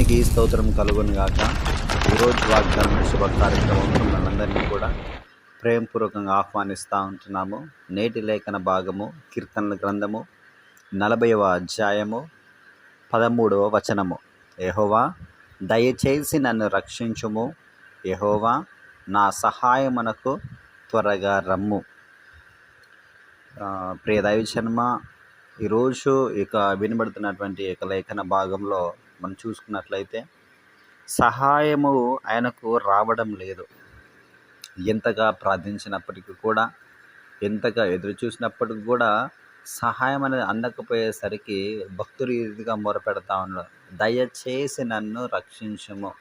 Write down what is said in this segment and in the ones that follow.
దేవునికి స్తోత్రం కలుగును గాక. ఈరోజు వాగ్దానం శుభ కార్యక్రమంలో మనందరినీ కూడా ప్రేమపూర్వకంగా ఆహ్వానిస్తూ ఉంటున్నాము. నేటి లేఖన భాగము కీర్తనల గ్రంథము 40వ అధ్యాయము 13వ వచనము. యెహోవా దయచేసి నన్ను రక్షించుము, యెహోవా నా సహాయమునకు త్వరగా రమ్ము. ప్రియ దైవజనమ, ఈరోజు ఇక వినబడుతున్నటువంటి ఇక లేఖన భాగంలో మనం చూసుకున్నట్లయితే సహాయము ఆయనకు రావడం లేదు. ఎంతగా ప్రార్థించినప్పటికీ కూడా, ఎంతగా ఎదురు చూసినప్పటికీ కూడా సహాయం అనేది అందకపోయేసరికి భక్తులు ఇదిగా మొరపెడతా ఉన్నారు. దయచేసి నన్ను రక్షించుము,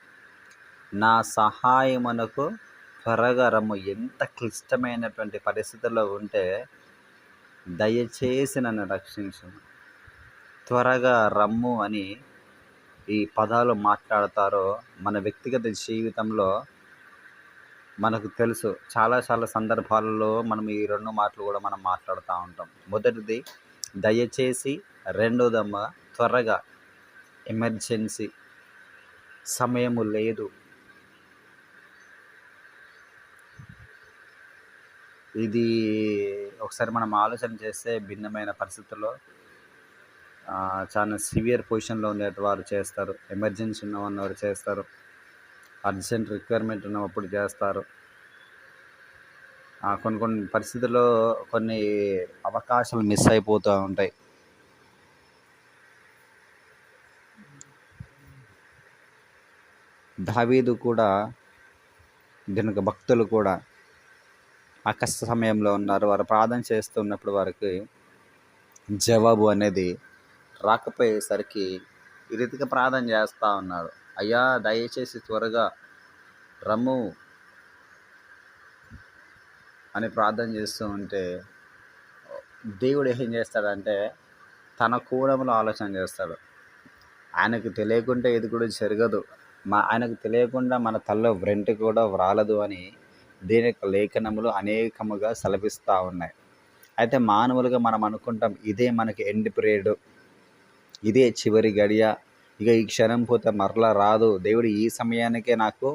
నా సహాయమునకు త్వరగా రమ్ము. ఎంత క్లిష్టమైనటువంటి పరిస్థితుల్లో ఉంటే దయచేసి నన్ను రక్షించుము, త్వరగా రమ్ము అని ఈ పదాలు మాట్లాడతారో మన వ్యక్తిగత జీవితంలో మనకు తెలుసు. చాలా సందర్భాలలో మనం ఈ రెండు మాటలు కూడా మనం మాట్లాడుతూ ఉంటాం. మొదటిది దయచేసి, రెండోదమ్మ త్వరగా, ఎమర్జెన్సీ, సమయము లేదు. ఇది ఒకసారి మనం ఆలోచన చేస్తే భిన్నమైన పరిస్థితుల్లో చాలా సివియర్ పొజిషన్లో ఉండేవారు చేస్తారు, ఎమర్జెన్సీ ఉన్నవారు చేస్తారు, అర్జెంట్ రిక్వైర్మెంట్ ఉన్నప్పుడు చేస్తారు. కొన్ని పరిస్థితుల్లో కొన్ని అవకాశాలు మిస్ అయిపోతూ ఉంటాయి. దావీదు కూడా, దీనికి భక్తులు కూడా ఆ కష్ట సమయంలో ఉన్నారు. వారు ప్రార్థన చేస్తున్నప్పుడు వారికి జవాబు అనేది రాకపోయేసరికి ఈ రీతిగా ప్రార్థన చేస్తూ ఉన్నారు. అయ్యా దయచేసి త్వరగా రమ్ము అని ప్రార్థన చేస్తూ ఉంటే దేవుడు ఏం చేస్తాడంటే తన కోణంలో ఆలోచన చేస్తాడు. ఆయనకు తెలియకుండా ఇది కూడా జరగదు, ఆయనకు తెలియకుండా మన తలలో వెంట్రుక కూడా వ్రాలదు అని దీని యొక్క లేఖనములు అనేకముగా సెలవిస్తూ ఉన్నాయి. అయితే మానవులుగా మనం అనుకుంటాం ఇదే మనకి ఎండ్ పీరియడ్, ఇదే చివరి గడియ, ఇక ఈ క్షణం పోతే మరలా రాదు, దేవుడు ఈ సమయానికే నాకు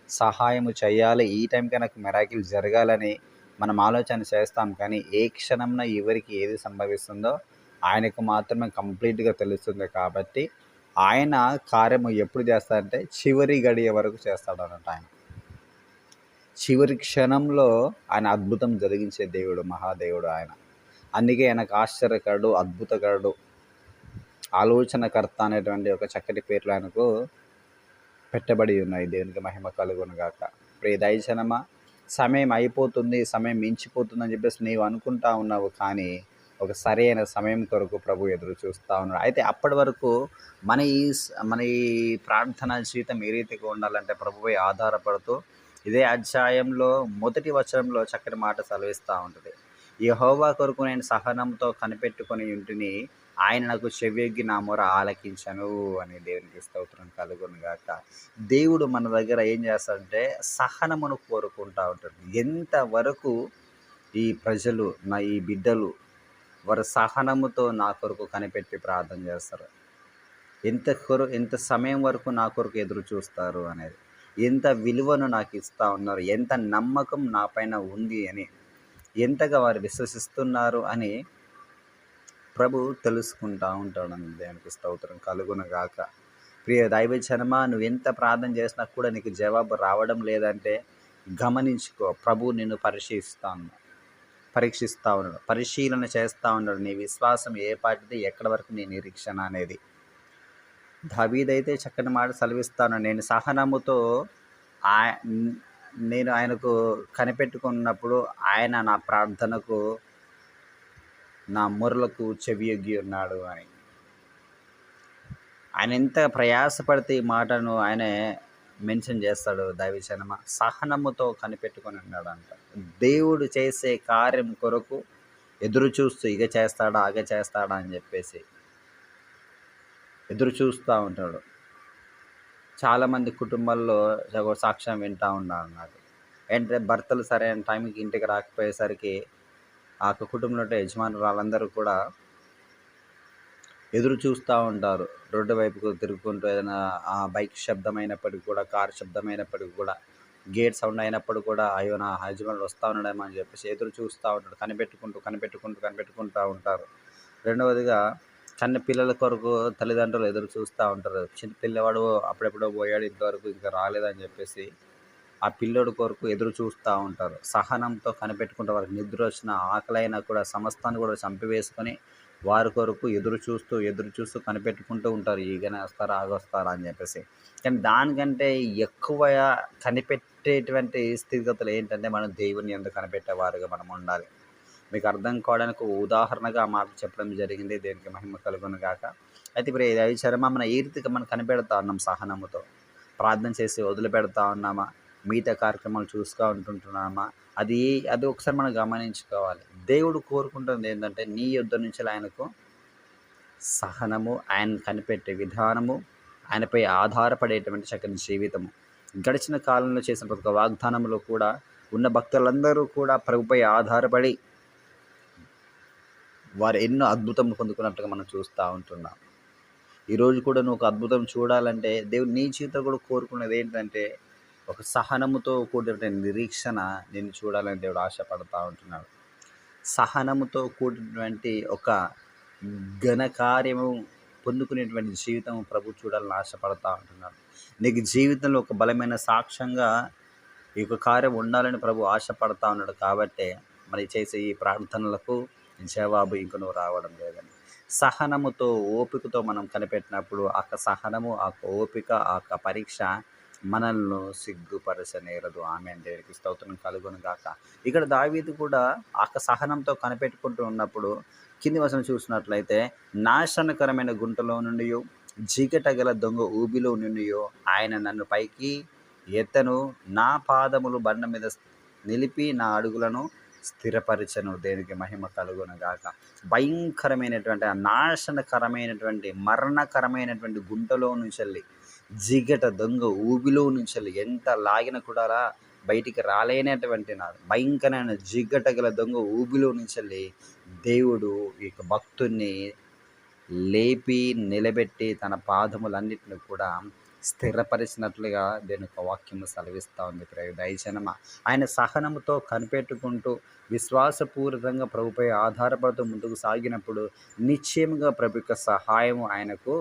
సహాయము చేయాలి, ఈ టైంకే నాకు మిరాకిల్ జరగాలని మనం ఆలోచన చేస్తాం. కానీ ఏ క్షణంలో ఎవరికి ఏది సంభవిస్తుందో ఆయనకు మాత్రమే కంప్లీట్గా తెలుస్తుంది. కాబట్టి ఆయన కార్యము ఎప్పుడు చేస్తాడంటే చివరి గడియ వరకు చేస్తాడు అన్నట్టు. ఆయన చివరి క్షణంలో ఆయన అద్భుతం జరిగించే దేవుడు, మహాదేవుడు ఆయన. అందుకే ఆయనకు ఆశ్చర్యకరుడు, అద్భుతకరుడు, ఆలోచనకర్త అనేటువంటి ఒక చక్కటి పేర్లు ఆయనకు పెట్టబడి ఉన్నాయి. దేవునికి మహిమ కలుగును గాక. ప్రియ దైవజనమా, సమయం అయిపోతుంది, సమయం మించిపోతుంది అని చెప్పేసి నీవు అనుకుంటా ఉన్నావు. కానీ ఒక సరైన సమయం కొరకు ప్రభు ఎదురు చూస్తూ ఉన్నాడు. అయితే అప్పటి వరకు మన ఈ ప్రార్థనా జీవితం ఏ రీతిగా ఉండాలంటే ప్రభువే ఆధారపడుతూ ఇదే అధ్యాయంలో మొదటి వచనంలో చక్కటి మాట సెలవిస్తూ ఉంటుంది. యెహోవా కొరకు నేను సహనంతో కనిపెట్టుకొని ఉంటిని, ఆయన నాకు చెవియొగ్గి నా మొర ఆలకించను అని. దేవునికి స్తోత్రం కలుగును గాక. దేవుడు మన దగ్గర ఏం చేస్తాడంటే సహనమును కోరుకుంటూ ఉంటాడు. ఎంతవరకు ఈ ప్రజలు, ఈ బిడ్డలు వారు సహనముతో నా కొరకు కనిపెట్టి ప్రార్థన చేస్తారు, ఎంత సమయం వరకు నా కొరకు ఎదురు చూస్తారు అనేది, ఎంత విలువను నాకు ఇస్తూ ఉన్నారు, ఎంత నమ్మకం నా పైన ఉంది అని, ఎంతగా వారు విశ్వసిస్తున్నారు అని ప్రభు తెలుసుకుంటూ ఉంటాడు. దేవునికి స్తోత్రం కలుగును గాక. ప్రియ దైవజనమా, నువ్వు ఎంత ప్రార్థన చేసినా కూడా నీకు జవాబు రావడం లేదంటే గమనించుకో. ప్రభు నిన్ను పరీక్షిస్తూ ఉన్నాడు, పరిశీలన చేస్తూ ఉన్నాడు. నీ విశ్వాసం ఏ పాటిది, ఎక్కడి వరకు నీ నిరీక్షణ అనేది. దావీదైతే చక్కని మాట సెలవిస్తాను, నేను సహనముతో నేను ఆయనకు కనిపెట్టుకున్నప్పుడు ఆయన నా ప్రార్థనకు, నా మొరలకు చెవియొగ్గి ఉన్నాడు అని. ఆయన ఎంత ప్రయాసపడితే ఈ మాటను ఆయన మెన్షన్ చేస్తాడు. దైవజనమ, సహనముతో కనిపెట్టుకొని ఉన్నాడంట. దేవుడు చేసే కార్యం కొరకు ఎదురు చూస్తూ ఇక చేస్తాడా, ఆగ చేస్తాడా అని చెప్పేసి ఎదురు చూస్తూ ఉంటాడు. చాలామంది కుటుంబాల్లో సాక్ష్యం వింటూ ఉన్నారు నాకు. ఏంటంటే భర్తలు సరైన టైంకి ఇంటికి రాకపోయేసరికి ఆ కుటుంబంలో యజమానురాలందరూ కూడా ఎదురు చూస్తూ ఉంటారు. రోడ్డు వైపుకు తిరుగుకుంటూ ఏదైనా బైక్ శబ్దం అయినప్పటికి కూడా, కారు శబ్దం అయినప్పటికి కూడా, గేట్ సౌండ్ అయినప్పుడు కూడా అయ్యో నా హస్బెండ్ వస్తూ ఉన్నాడేమో అని చెప్పేసి ఎదురు చూస్తూ ఉంటాడు. కనిపెట్టుకుంటూ ఉంటారు. రెండవదిగా పిల్లల కొరకు తల్లిదండ్రులు ఎదురు చూస్తూ ఉంటారు. చిన్న పిల్లవాడు అప్పుడెప్పుడో పోయాడు, ఇంతవరకు ఇంకా రాలేదని చెప్పేసి ఆ పిల్లోడి కొరకు ఎదురు చూస్తూ ఉంటారు. సహనంతో కనిపెట్టుకుంటూ వారికి నిద్ర వచ్చిన ఆకలైనా కూడా సమస్తాన్ని కూడా చంపివేసుకొని వారి కొరకు ఎదురు చూస్తూ కనిపెట్టుకుంటూ ఉంటారు. ఈగనే వస్తారా, ఆగొస్తారా అని చెప్పేసి. కానీ దానికంటే ఎక్కువ కనిపెట్టేటువంటి స్థితిగతులు ఏంటంటే మనం దేవుని యందు కనిపెట్టేవారుగా మనం ఉండాలి. మీకు అర్థం కావడానికి ఒక ఉదాహరణగా ఆ మాట చెప్పడం జరిగింది. దేనికి మహిమ కలుగును గాక. అయితే ఇప్పుడు ఈ మనం ఏ రీతిగా మనం కనిపెడతా ఉన్నాం సహనముతో? ప్రార్థన చేసి వదిలిపెడతా ఉన్నామా? మిగతా కార్యక్రమాలు ఉంటుంటున్నామా? అది ఒకసారి మనం గమనించుకోవాలి. దేవుడు కోరుకుంటుంది ఏంటంటే నీ యొద్ద నుంచి ఆయనకు సహనము, ఆయన కనిపెట్టే విధానము, ఆయనపై ఆధారపడేటువంటి చక్కని జీవితము. గడిచిన కాలంలో చేసిన ప్రతి ఒక్క వాగ్దానంలో కూడా ఉన్న భక్తులందరూ కూడా ప్రభుపై ఆధారపడి వారు ఎన్నో అద్భుతం పొందుకున్నట్లుగా మనం చూస్తూ ఉంటున్నాం. ఈరోజు కూడా నువ్వు ఒక అద్భుతం చూడాలంటే దేవుడు నీ జీవితం కూడా కోరుకునేది ఏంటంటే ఒక సహనముతో కూడినటువంటి నిరీక్షణ నిన్ను చూడాలని దేవుడు ఆశపడతా ఉంటున్నాడు. సహనముతో కూడినటువంటి ఒక ఘనకార్యము పొందుకునేటువంటి జీవితం ప్రభు చూడాలని ఆశపడతా ఉంటున్నాడు. నీకు జీవితంలో ఒక బలమైన సాక్ష్యంగా ఈ యొక్క కార్యం ఉండాలని ప్రభు ఆశపడతా ఉన్నాడు. కాబట్టే మరి చేసే ఈ ప్రార్థనలకు జవాబు ఇంక నువ్వు రావడం లేదని సహనముతో ఓపికతో మనం కనిపెట్టినప్పుడు ఆ సహనము, ఆ ఓపిక, ఆ పరీక్ష మనల్ని సిగ్గుపరచనేరదు. ఆమె దేవునికి స్తోత్రం కలుగును గాక. ఇక్కడ దావీదు కూడా ఆ సహనంతో కనిపెట్టుకుంటూ ఉన్నప్పుడు కింది వచనం చూసినట్లయితే నాశనకరమైన గుంటలో నుండి జిగటగల దొంగ ఊబిలో నుండి ఆయన నన్ను పైకి ఎత్తను, నా పాదములు బండ మీద నిలిపి నా అడుగులను స్థిరపరచను. దేనికి మహిమ కలుగును గాక. భయంకరమైనటువంటి నాశనకరమైనటువంటి మరణకరమైనటువంటి గుంటలో నుంచి జిగట దొంగ ఊబిలో నుంచి ఎంత లాగిన కూడా బయటికి రాలేనటువంటి నాడు భయంకరమైన జిగట గల దొంగ ఊబిలో నుంచి దేవుడు ఈ భక్తుణ్ణి లేపి నిలబెట్టి తన పాదములన్నిటిని కూడా స్థిరపరిచినట్లుగా దేని యొక్క వాక్యము సెలవిస్తూ ఉంది. దయజనమ ఆయన సహనముతో కనిపెట్టుకుంటూ విశ్వాసపూరితంగా ప్రభుపై ఆధారపడుతూ ముందుకు సాగినప్పుడు నిశ్చయముగా ప్రభు యొక్క సహాయము ఆయనకు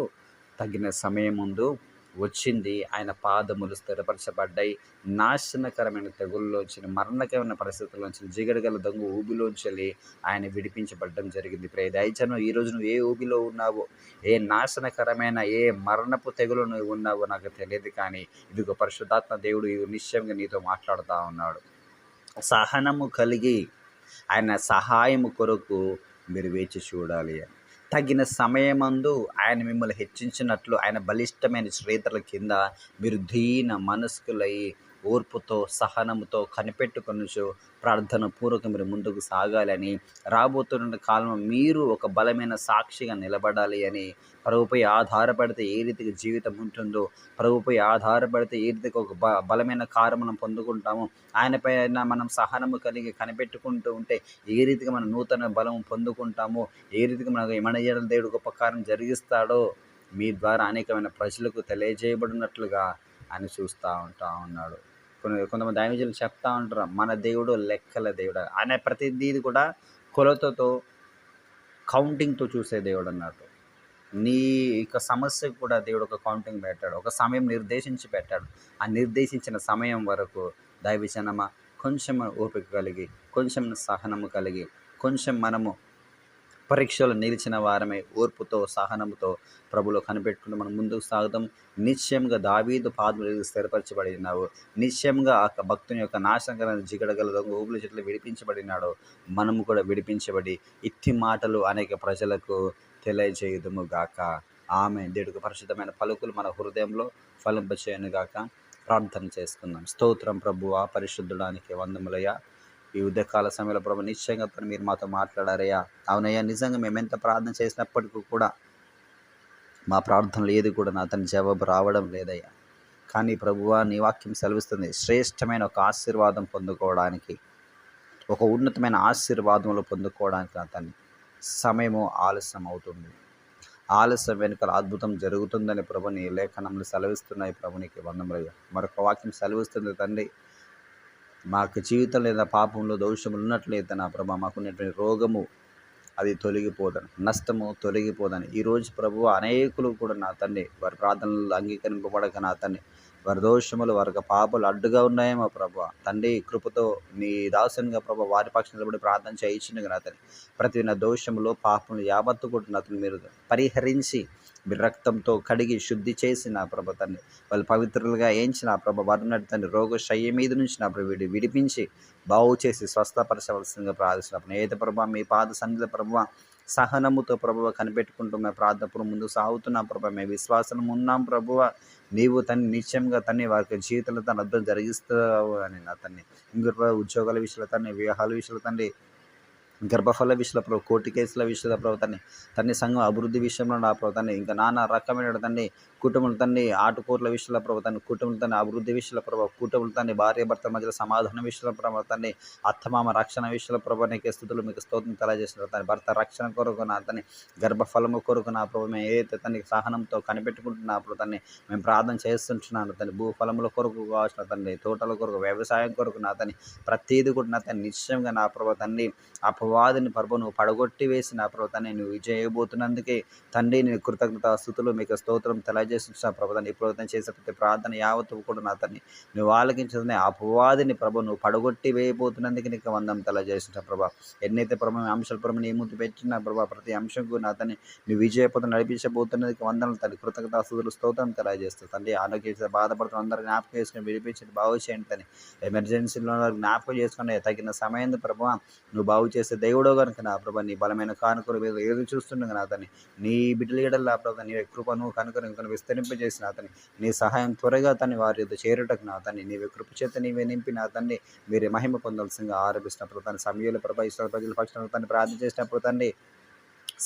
తగిన సమయం ముందు వచ్చింది. ఆయన పాదములు స్థిరపరచబడ్డాయి. నాశనకరమైన తెగుల్లోంచి, మరణకరమైన పరిస్థితుల్లోంచి, జిగడగల దొంగ ఊబిలోంచి ఆయన విడిపించబడడం జరిగింది. దయచేసి ఈరోజు నువ్వు ఏ ఊబిలో ఉన్నావో, ఏ నాశనకరమైన ఏ మరణపు తెగులు నువ్వు ఉన్నావో నాకు తెలియదు, కానీ ఇదిగో పరిశుద్ధాత్మ దేవుడు నిశ్చయంగా నీతో మాట్లాడుతూ ఉన్నాడు. సహనము కలిగి ఆయన సహాయము కొరకు మీరు వేచి చూడాలి అని. తగిన సమయమందు ఆయన మిమ్మల్ని హెచ్చించినట్లు ఆయన బలిష్టమైన శ్రేతల కింద మీరు దీన మనస్కులై ఓర్పుతో సహనముతో కనిపెట్టుకొనుచు ప్రార్థన పూర్వక మీరు ముందుకు సాగాలని, రాబోతున్న కాలంలో మీరు ఒక బలమైన సాక్షిగా నిలబడాలి అని, ప్రభుపై ఆధారపడితే ఏ రీతిగా జీవితం ఉంటుందో, ప్రభుపై ఆధారపడితే ఏ రీతిగా ఒక బలమైన కార్యం మనం పొందుకుంటామో, ఆయనపైన మనం సహనము కలిగి కనిపెట్టుకుంటూ ఉంటే ఏ రీతిగా మనం నూతన బలం పొందుకుంటామో, ఏ రీతిగా మన ఎడల దేవుడు గొప్ప కార్యం జరిగిస్తాడో మీ ద్వారా అనేకమైన ప్రజలకు తెలియజేయబడినట్లుగా ఆయన చూస్తూ ఉన్నాడు. కొంతమంది దైవజనులు చెప్తా ఉంటారు, మన దేవుడు లెక్కల దేవుడు. ఆయన ప్రతిదీ కూడా కొలతతో, కౌంటింగ్తో చూసే దేవుడు అన్నట్టు. నీ యొక్క సమస్యకు కూడా దేవుడు ఒక కౌంటింగ్ పెట్టాడు, ఒక సమయం నిర్దేశించి పెట్టాడు. ఆ నిర్దేశించిన సమయం వరకు దైవజనమ కొంచెం ఓపిక కలిగి, కొంచెం సహనము కలిగి, కొంచెం మనము పరీక్షలు నిలిచిన వారమే ఓర్పుతో సహనముతో ప్రభులో కనిపెట్టుకుంటూ మనం ముందుకు సాగుతాం. నిశ్చయంగా దావీదు పాదములు స్థిరపరచబడినావు, నిశ్చయంగా ఆ భక్తుని యొక్క నాశనకరమైన జిగడగల ఊబుల చెట్లు విడిపించబడినాడు. మనము కూడా విడిపించబడి ఇట్టి మాటలు అనేక ప్రజలకు తెలియజేయుదుము గాక. ఆమె దేవుడికి పరిశుద్ధమైన పలుకులు మన హృదయంలో ఫలింపచేయను గాక. ప్రార్థన చేసుకుందాం. స్తోత్రం ప్రభువా, పరిశుద్ధుడానికి వందములయ్యా. ఈ ఉదయకాల సమయంలో ప్రభు నిశ్చయంగా మీరు మాతో మాట్లాడారయ్యా. అవునయ్యా, నిజంగా మేము ఎంత ప్రార్థన చేసినప్పటికీ కూడా మా ప్రార్థనలు ఏది కూడా నా తన జవాబు రావడం లేదయ్యా. కానీ ప్రభువా, నీ వాక్యం సెలవిస్తుంది, శ్రేష్టమైన ఒక ఆశీర్వాదం పొందుకోవడానికి, ఒక ఉన్నతమైన ఆశీర్వాదములు పొందుకోవడానికి నా తన సమయము ఆలస్యం అవుతుంది. ఆలస్యం వెనుకల అద్భుతం జరుగుతుందని ప్రభు నీ లేఖనంలో సెలవిస్తున్నాయి. ప్రభు నీకు వందములయ్యా. మరొక వాక్యం సెలవిస్తుంది తండ్రి, మాకు జీవితం లేదా పాపంలో దోషములు ఉన్నట్లయితే నా ప్రభా మాకున్నటువంటి రోగము అది తొలగిపోదని, నష్టము తొలగిపోదని. ఈరోజు ప్రభువు అనేకులు కూడా నా తండ్రి వారి ప్రార్థనలు అంగీకరింపబడక నా తండ్రి వారి దోషములు వారి పాపాలు అడ్డుగా ఉన్నాయేమో ప్రభు తండ్రి, కృపతో నీ దాసునిగా ప్రభు వారి పక్షం నిలబడి ప్రార్థన చేయించింది నా తండ్రి. ప్రతి నా దోషములో పాపములు యావత్తు కూడా నా తండ్రి మీరు పరిహరించి మీరు రక్తంతో కడిగి శుద్ధి చేసి నా ప్రభ తండ్రి వాళ్ళు పవిత్రులుగా ఏంచి నా ప్రభ వారినట్టు తండ్రి రోగశయ్య మీద నుంచి నా ప్రభు విడిపించి బాగు చేసి స్వస్థపరచవలసిందిగా ప్రార్థిస్తున్నప్పుడు ఏదైతే ప్రభావ మీ పాద సన్నిధి ప్రభావ సహనముతో ప్రభువ కనిపెట్టుకుంటూ మేము ప్రార్థనప్పుడు ముందు సాగుతున్నాం ప్రభావ మేము విశ్వాసం ఉన్నాం ప్రభువ నీవు తన్ని నిశ్చయంగా తన్ని వారికి జీవితంలో తన అర్థం జరిగిస్తావు అని నా తన్ని ఇంకా ఉద్యోగాల విషయంలో తన్ని వివాహాల విషయంలో తండ్రి గర్భఫల విషయంలో ప్రభు కోర్టు కేసుల విషయంలో ప్రభు తన్ని సంఘం అభివృద్ధి విషయంలో నా ప్రభు తన్ని ఇంకా నానా రకమైన తండ్రి కుటుంబం తండ్రి ఆటుకూరల విషయంలో ప్రభు తన కుటుంబం తన అభివృద్ధి విషయంలో ప్రభు కుటుంబం తండ్రి భార్య భర్త మధ్యలో సమాధానం విషయంలో ప్రభు తండ్రి అత్తమామ రక్షణ విషయంలో ప్రభు నీకు స్థుతులు మీకు స్తోత్రం తెలియజేసిన తన భర్త రక్షణ కొరకు నా తన్ని గర్భఫలము కొరకు నా ప్రభు మేము ఏదైతే తనకి సహనంతో కనిపెట్టుకుంటున్నా ప్రభు తన్ని మేము ప్రార్థన చేస్తుంటున్నాను తన భూఫలముల కొరకు కావాల్సిన తండ్రి తోటల కొరకు వ్యవసాయం కొరకు నా తని ప్రతిదీ కూడా నా తను నిశ్చయంగా నా ప్రభు తండ్రి అపవాదిని ప్రభు నువ్వు పడగొట్టి వేసి నా ప్రభు తండ్రి నువ్వు విజయబోతున్నందుకే తండ్రి నేను కృతజ్ఞత స్థుతులు మీకు స్తోత్రం తెలియజేస్తున్నా ప్రభు తండ్రి ఇప్పుడు చేసే ప్రతి ప్రార్థన యావత్తు కూడా నా తన్ని నువ్వు ఆలకించుతుంది అపవాదిని ప్రభు నువ్వు పడగొట్టి వేయబోతున్నందుకు నీకు వందం తెలియజేస్తున్నా ప్రభా ఎన్నైతే ప్రభు అంశాల ప్రభు నీ ముందు పెట్టిన ప్రభా ప్రతి అంశంకు నా తన్ని నువ్వు విజయపోతున్న నడిపించబోతున్నందుకు వందనలు తండ్రి కృతజ్ఞత స్థుతులు స్తోత్రం తెలియజేస్తుంది తండ్రి ఆరోగ్య బాధపడుతున్న అందరూ జ్ఞాపకం చేసుకుని విడిపించండి బాగు చేయండి తని ఎమర్జెన్సీలో జ్ఞాపకం చేసుకుని తగిన సమయం ప్రభు నువ్వు బాగు చేసే దేవుడో కనుక నా ప్రభా నీ బలమైన కానుకలు మీద ఎదురు చూస్తుండగా నా తని నీ బిడ్డల ఏడల్లా ప్రభా నీ కృపను కనుక విస్తరింపజేసిన అతని నీ సహాయం త్వరగా తని వారి చేరుటకు నా తన్ని నీవే కృప చేత నీవే నింపి నా తండ్రి మీరే మహిమ పొందాల్సిందిగా ఆరంభిస్తున్నప్పుడు తన సమయంలో ప్రభా ఇష్ట ప్రజల పక్షాన తను ప్రార్థన చేసినప్పుడు తండ్రి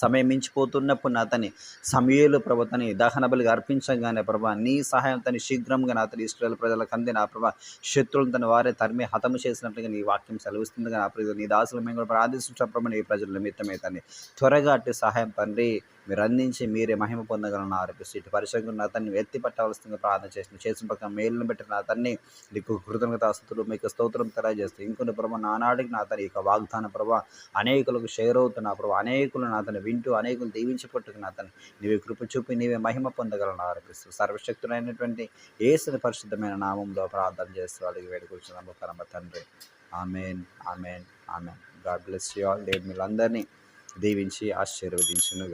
సమయం మించిపోతున్నప్పుడు నా తని సమయంలో ప్రభు తని దహన బలిగా అర్పించగానే ప్రభా నీ సహాయం తని శీఘ్రంగా నా తని ఇస్రాయేల్ ప్రజలకు అంది నా ప్రభా శత్రువులను తన వారే తరిమి హతము చేసినట్లుగా నీ వాక్యం సెలవిస్తుందిగా నా ప్రజలు నీ దాసులు మేము కూడా ప్రార్థిస్తున్న ప్రభు నీ ప్రజల నిమిత్తమే తండ్రి త్వరగా అట్టి సహాయం తండ్రి మీరు అందించి మీరే మహిమ పొందగలను ఆరోపిస్తూ ఇటు పరిశోధన నా తన్ని ఎత్తి పట్టవలసిందిగా ప్రార్థన చేసిన ప్రకారం మేలును బట్టి నా తన్ని నీకు కృతజ్ఞత స్థుతులు మీకు స్తోత్రం తెలియజేస్తూ ఇంకొన్ని ప్రభా నానాడికి నా తన ఇక వాగ్దాన ప్రభా అనేకులకు షేర్ అవుతున్న ప్రభా అనేకులు నా తను వింటూ అనేకులు దీవించి పట్టుకు నా తను నీవే కృప చూపి నీవే మహిమ పొందగలను ఆరోపిస్తూ సర్వశక్తుడైనటువంటి యేసుని పరిశుద్ధమైన నామంలో ప్రార్థన చేస్తూ వాళ్ళకి వేడుకొచ్చిన పరమ తండ్రి amen amen amen. God bless you all. దేవుడు మీరందరినీ దీవించి ఆశీర్వదించును.